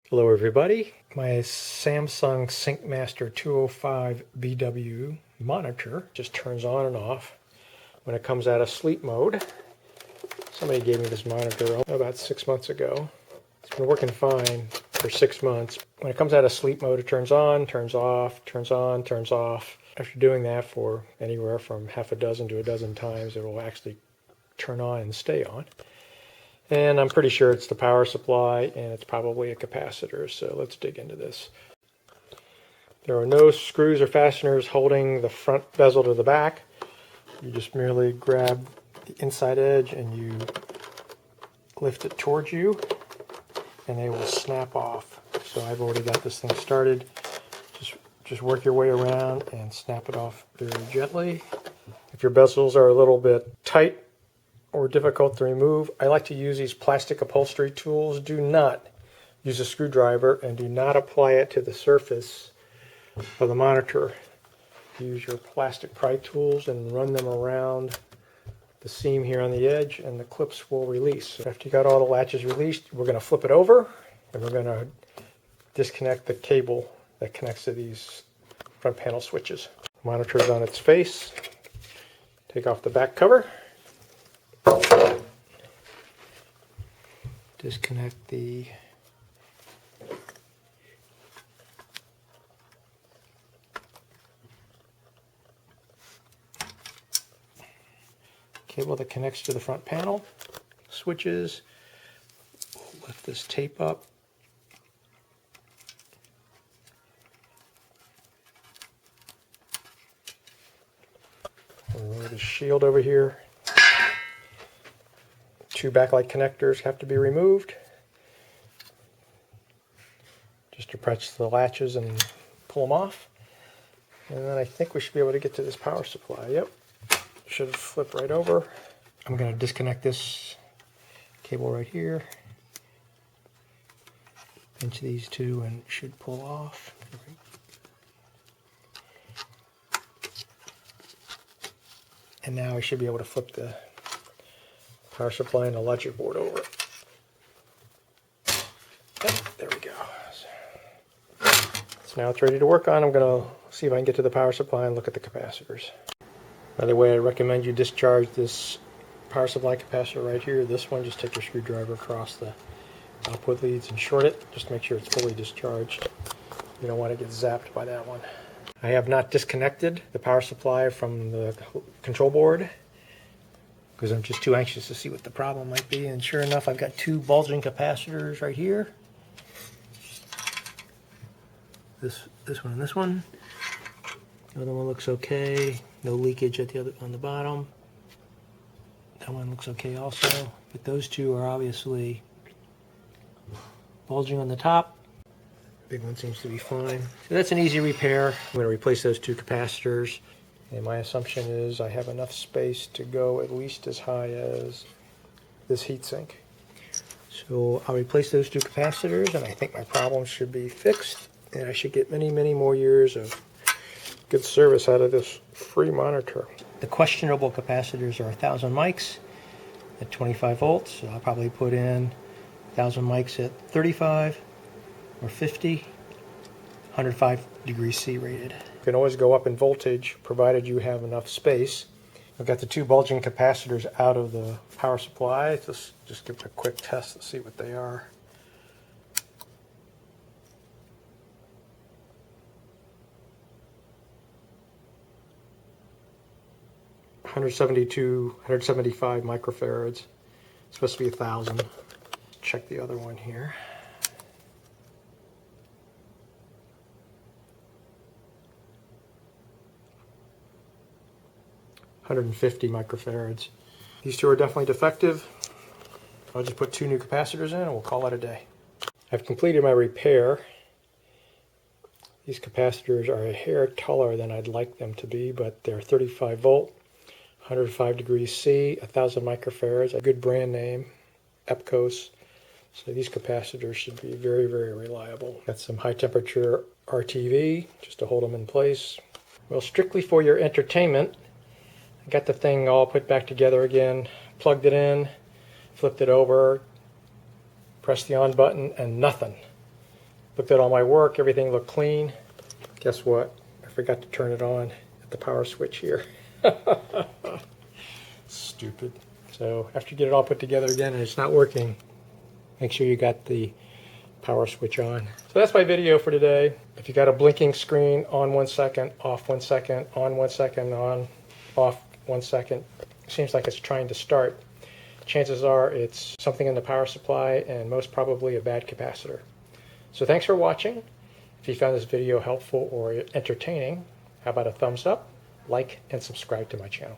Hello everybody. My Samsung SyncMaster 205 BW monitor just turns on and off when it comes out of sleep mode. Somebody gave me this monitor about 6 months ago. It's been working fine for 6 months. When it comes out of sleep mode, it turns on, turns off, turns on, turns off. After doing that for anywhere from half a dozen to a dozen times, it will actually turn on and stay on. And I'm pretty sure it's the power supply, and it's probably a capacitor, so let's dig into this. There are no screws or fasteners holding the front bezel to the back. You just merely grab the inside edge and you lift it towards you, and they will snap off. So I've already got this thing started. Just work your way around and snap it off very gently. If your bezels are a little bit tight or difficult to remove, I like to use these plastic upholstery tools. Do not use a screwdriver and do not apply it to the surface of the monitor. Use your plastic pry tools and run them around the seam here on the edge, and the clips will release. After you got all the latches released, we're going to flip it over and we're going to disconnect the cable that connects to these front panel switches. The monitor is on its face. Take off the back cover. Disconnect the cable that connects to the front panel switches. Lift this tape up. Remove the shield over here. Two backlight connectors have to be removed. Just depress the latches and pull them off. And then I think we should be able to get to this power supply. Yep, should flip right over. I'm going to disconnect this cable right here. Pinch these two and it should pull off. And now I should be able to flip the power supply and the logic board over. Yep, there we go. So now it's ready to work on. I'm going to see if I can get to the power supply and look at the capacitors. By the way, I recommend you discharge this power supply capacitor right here. This one, just take your screwdriver across the output leads and short it. Just make sure it's fully discharged. You don't want to get zapped by that one. I have not disconnected the power supply from the control board because I'm just too anxious to see what the problem might be. And sure enough, I've got two bulging capacitors right here. This one and this one. The other one looks okay. No leakage at the other on the bottom. That one looks okay also. But those two are obviously bulging on the top. Big one seems to be fine. So that's an easy repair. I'm going to replace those two capacitors. And my assumption is I have enough space to go at least as high as this heatsink. So I'll replace those two capacitors, and I think my problem should be fixed. And I should get many, many more years of good service out of this free monitor. The questionable capacitors are 1000 mics at 25 volts. So I'll probably put in 1000 mics at 35 or 50, 105 degrees C rated. You can always go up in voltage provided you have enough space. I've got the two bulging capacitors out of the power supply. Just give it a quick test to see what they are. (172, 175 microfarads. It's supposed to be 1000. Check the other one here. (150 microfarads). These two are definitely defective. I'll just put two new capacitors in and we'll call it a day. I've completed my repair. These capacitors are a hair taller than I'd like them to be, but they're 35 volt, 105 degrees C, 1000 microfarads, a good brand name, Epcos. So these capacitors should be very, very reliable. Got some high temperature RTV just to hold them in place. Well, strictly for your entertainment, I got the thing all put back together again, plugged it in, flipped it over, pressed the on button, and nothing. Looked at all my work, everything looked clean. Guess what? I forgot to turn it on at the power switch here. Stupid. So after you get it all put together again and it's not working, make sure you got the power switch on. So that's my video for today. If you got a blinking screen, on 1 second, off 1 second, on 1 second, on, off 1 second, seems like it's trying to start, chances are it's something in the power supply and most probably a bad capacitor. So thanks for watching. If you found this video helpful or entertaining, how about a thumbs up, like, and subscribe to my channel.